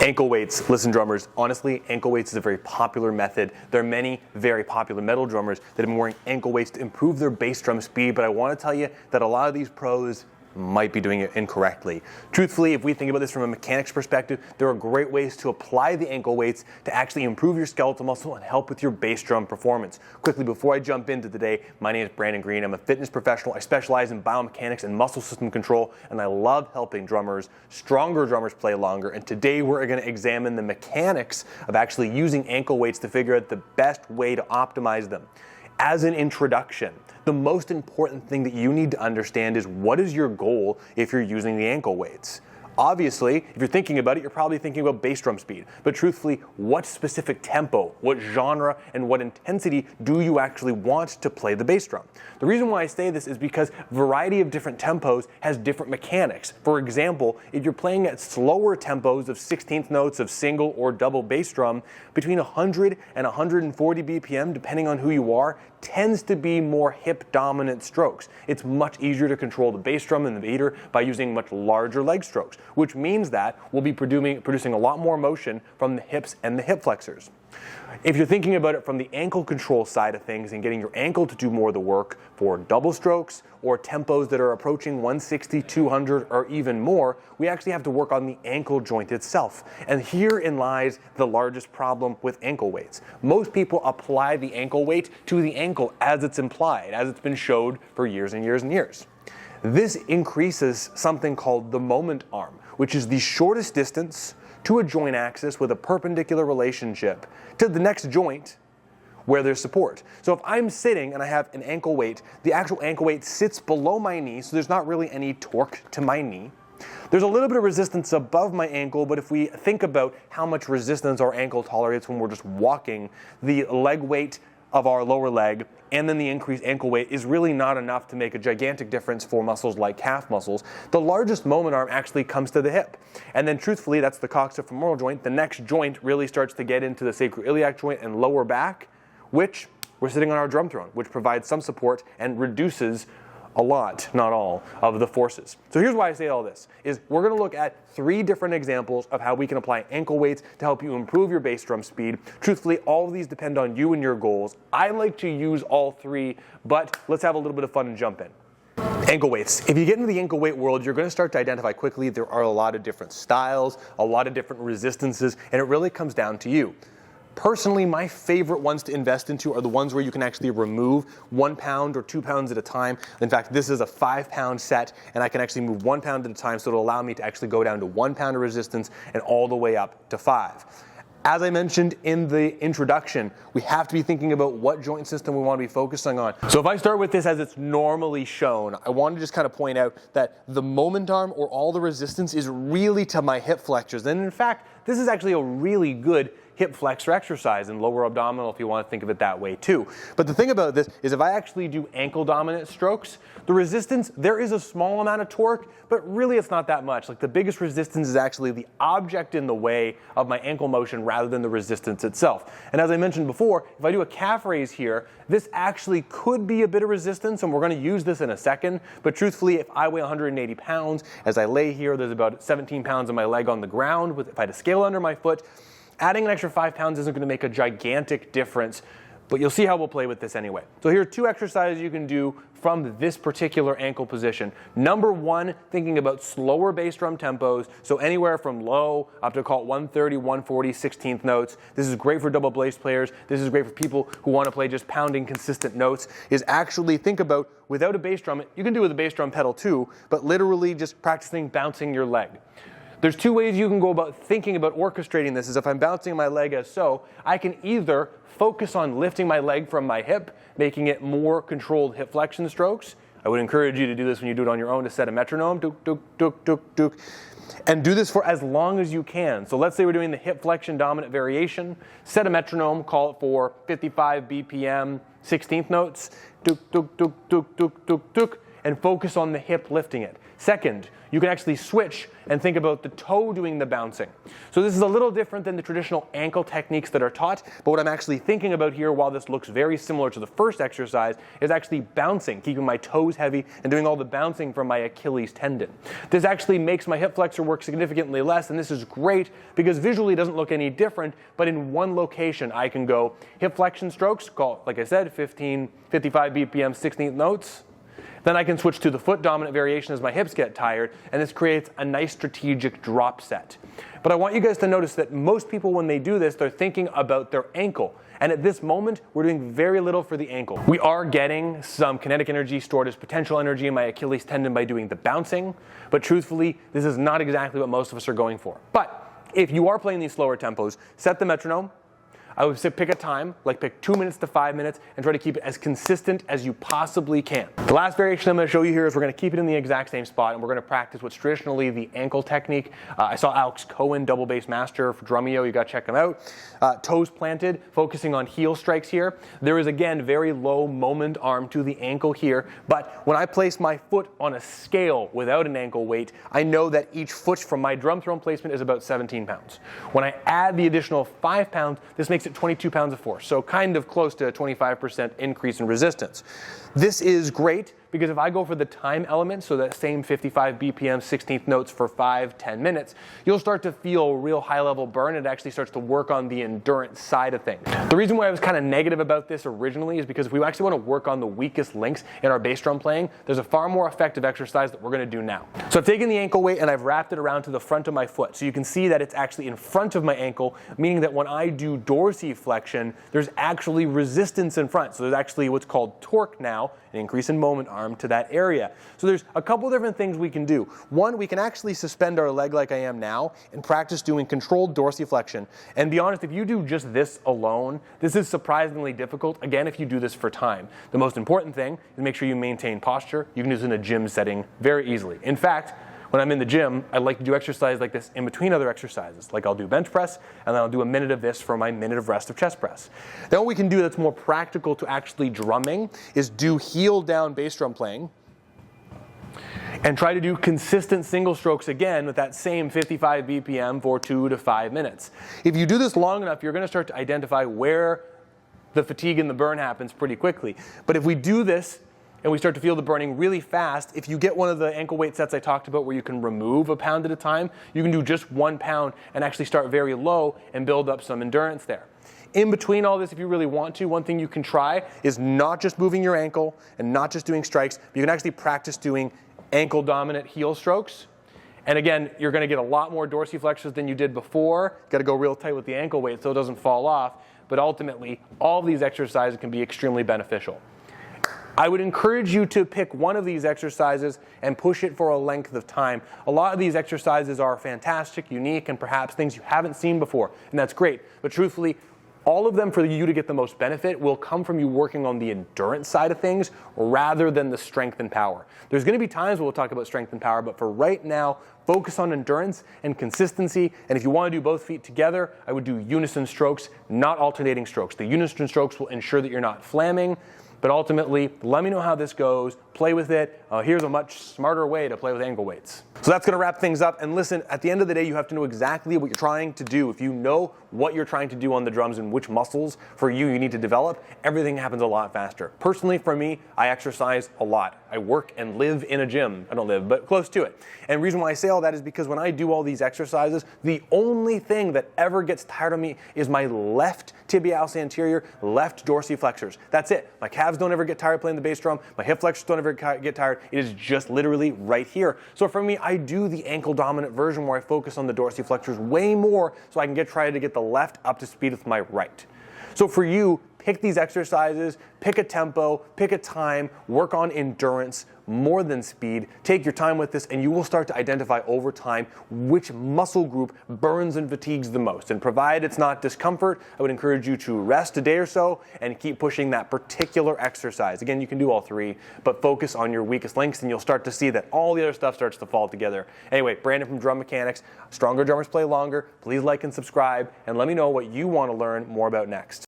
Ankle weights. Listen, drummers, honestly, ankle weights is a very popular method. There are many very popular metal drummers that have been wearing ankle weights to improve their bass drum speed, but I want to tell you that a lot of these pros might be doing it incorrectly. Truthfully, if we think about this from a mechanics perspective, there are great ways to apply the ankle weights to actually improve your skeletal muscle and help with your bass drum performance. Quickly, before I jump into today, my name is Brandon Green. I'm a fitness professional. I specialize in biomechanics and muscle system control, and I love helping drummers, stronger drummers, play longer. And today we're going to examine the mechanics of actually using ankle weights to figure out the best way to optimize them. As an introduction, the most important thing that you need to understand is what is your goal if you're using the ankle weights. Obviously, if you're thinking about it, you're probably thinking about bass drum speed. But truthfully, what specific tempo, what genre, and what intensity do you actually want to play the bass drum? The reason why I say this is because a variety of different tempos has different mechanics. For example, if you're playing at slower tempos of 16th notes of single or double bass drum, between 100 and 140 BPM, depending on who you are, tends to be more hip dominant strokes. It's much easier to control the bass drum and the beater by using much larger leg strokes, which means that we'll be producing a lot more motion from the hips and the hip flexors. If you're thinking about it from the ankle control side of things and getting your ankle to do more of the work for double strokes or tempos that are approaching 160, 200, or even more, we actually have to work on the ankle joint itself. And herein lies the largest problem with ankle weights. Most people apply the ankle weight to the ankle as it's implied, as it's been showed for years and years and years. This increases something called the moment arm, which is the shortest distance to a joint axis with a perpendicular relationship to the next joint where there's support. So if I'm sitting and I have an ankle weight, the actual ankle weight sits below my knee, so there's not really any torque to my knee. There's a little bit of resistance above my ankle, but if we think about how much resistance our ankle tolerates when we're just walking, the leg weight of our lower leg and then the increased ankle weight is really not enough to make a gigantic difference for muscles like calf muscles. The largest moment arm actually comes to the hip. And then truthfully, that's the coxofemoral joint. The next joint really starts to get into the sacroiliac joint and lower back, which we're sitting on our drum throne, which provides some support and reduces a lot, not all, of the forces. So here's why I say all this, is we're going to look at 3 different examples of how we can apply ankle weights to help you improve your bass drum speed. Truthfully, all of these depend on you and your goals. I like to use all 3, but let's have a little bit of fun and jump in. Ankle weights. If you get into the ankle weight world, you're going to start to identify quickly there are a lot of different styles, a lot of different resistances, and it really comes down to you. Personally, my favorite ones to invest into are the ones where you can actually remove 1 pound or 2 pounds at a time. In fact, this is a 5-pound set, and I can actually move 1 pound at a time, so it'll allow me to actually go down to 1 pound of resistance and all the way up to 5. As I mentioned in the introduction, we have to be thinking about what joint system we want to be focusing on. So if I start with this as it's normally shown, I want to just kind of point out that the moment arm or all the resistance is really to my hip flexors. And in fact, this is actually a really good hip flexor exercise and lower abdominal if you want to think of it that way too. But the thing about this is if I actually do ankle dominant strokes, the resistance, there is a small amount of torque, but really it's not that much. Like the biggest resistance is actually the object in the way of my ankle motion rather than the resistance itself. And as I mentioned before, if I do a calf raise here, this actually could be a bit of resistance, and we're going to use this in a second. But truthfully, if I weigh 180 pounds, as I lay here, there's about 17 pounds of my leg on the ground. If I had a scale under my foot, adding an extra 5 pounds isn't going to make a gigantic difference, but you'll see how we'll play with this anyway. So here are 2 exercises you can do from this particular ankle position. Number 1, thinking about slower bass drum tempos, so anywhere from low up to call it 130, 140, 16th notes. This is great for double bass players. This is great for people who want to play just pounding consistent notes, is actually think about without a bass drum, you can do it with a bass drum pedal too, but literally just practicing bouncing your leg. There's 2 ways you can go about thinking about orchestrating this. Is if I'm bouncing my leg as so, I can either focus on lifting my leg from my hip, making it more controlled hip flexion strokes. I would encourage you to do this when you do it on your own to set a metronome, duk, duk, duk, duk, duk, and do this for as long as you can. So let's say we're doing the hip flexion dominant variation, set a metronome, call it for 55 BPM, 16th notes, duk, duk, duk, duk, duk, duk, duk, and focus on the hip lifting it. Second, you can actually switch and think about the toe doing the bouncing. So this is a little different than the traditional ankle techniques that are taught, but what I'm actually thinking about here, while this looks very similar to the first exercise, is actually bouncing, keeping my toes heavy and doing all the bouncing from my Achilles tendon. This actually makes my hip flexor work significantly less, and this is great because visually it doesn't look any different, but in one location I can go hip flexion strokes, call, like I said, 55 BPM 16th notes. Then I can switch to the foot dominant variation as my hips get tired, and this creates a nice strategic drop set. But I want you guys to notice that most people, when they do this, they're thinking about their ankle. And at this moment, we're doing very little for the ankle. We are getting some kinetic energy stored as potential energy in my Achilles tendon by doing the bouncing, but truthfully, this is not exactly what most of us are going for. But if you are playing these slower tempos, set the metronome. I would say pick a time, like pick 2 minutes to 5 minutes, and try to keep it as consistent as you possibly can. The last variation I'm going to show you here is we're going to keep it in the exact same spot, and we're going to practice what's traditionally the ankle technique. I saw Alex Cohen, double bass master for Drumeo. You got to check him out. Toes planted, focusing on heel strikes here. There is, again, very low moment arm to the ankle here, but when I place my foot on a scale without an ankle weight, I know that each foot from my drum throne placement is about 17 pounds. When I add the additional 5 pounds, this makes it 22 pounds of force, so kind of close to a 25% increase in resistance. This is great because if I go for the time element, so that same 55 BPM 16th notes for 5-10 minutes, you'll start to feel real high level burn. It actually starts to work on the endurance side of things. The reason why I was kind of negative about this originally is because if we actually want to work on the weakest links in our bass drum playing, there's a far more effective exercise that we're going to do now. So I've taken the ankle weight and I've wrapped it around to the front of my foot. So you can see that it's actually in front of my ankle, meaning that when I do dorsiflexion, there's actually resistance in front. So there's actually what's called torque now, an increase in moment arm to that area. So there's a couple different things we can do. One, we can actually suspend our leg like I am now and practice doing controlled dorsiflexion. And be honest, if you do just this alone, this is surprisingly difficult, again, if you do this for time. The most important thing is make sure you maintain posture. You can do this in a gym setting very easily. In fact, when I'm in the gym, I like to do exercises like this in between other exercises. Like I'll do bench press, and then I'll do a minute of this for my minute of rest of chest press. Then what we can do that's more practical to actually drumming is do heel down bass drum playing, and try to do consistent single strokes again with that same 55 BPM for 2 to 5 minutes. If you do this long enough, you're going to start to identify where the fatigue and the burn happens pretty quickly. But if we do this, and we start to feel the burning really fast, if you get one of the ankle weight sets I talked about where you can remove a pound at a time, you can do just 1 pound and actually start very low and build up some endurance there. In between all this, if you really want to, one thing you can try is not just moving your ankle and not just doing strikes, but you can actually practice doing ankle dominant heel strokes. And again, you're going to get a lot more dorsiflexors than you did before. Got to go real tight with the ankle weight so it doesn't fall off. But ultimately, all of these exercises can be extremely beneficial. I would encourage you to pick one of these exercises and push it for a length of time. A lot of these exercises are fantastic, unique, and perhaps things you haven't seen before, and that's great. But truthfully, all of them for you to get the most benefit will come from you working on the endurance side of things rather than the strength and power. There's going to be times where we'll talk about strength and power, but for right now, focus on endurance and consistency. And if you want to do both feet together, I would do unison strokes, not alternating strokes. The unison strokes will ensure that you're not flamming. But ultimately, let me know how this goes, play with it. Here's a much smarter way to play with ankle weights. So that's going to wrap things up. And listen, at the end of the day, you have to know exactly what you're trying to do. If you know what you're trying to do on the drums and which muscles for you need to develop, everything happens a lot faster. Personally, for me, I exercise a lot. I work and live in a gym. I don't live, but close to it. And the reason why I say all that is because when I do all these exercises, the only thing that ever gets tired of me is my left tibialis anterior, left dorsiflexors. That's it. My calves don't ever get tired playing the bass drum. My hip flexors don't ever get tired. It is just literally right here. So for me, I do the ankle dominant version where I focus on the dorsiflexors way more so I can try to get the left up to speed with my right. So for you, pick these exercises, pick a tempo, pick a time, work on endurance more than speed. Take your time with this and you will start to identify over time which muscle group burns and fatigues the most. And provided it's not discomfort, I would encourage you to rest a day or so and keep pushing that particular exercise. Again, you can do all three, but focus on your weakest links and you'll start to see that all the other stuff starts to fall together. Anyway, Brandon from Drum Mechanics. Stronger drummers play longer. Please like and subscribe and let me know what you want to learn more about next.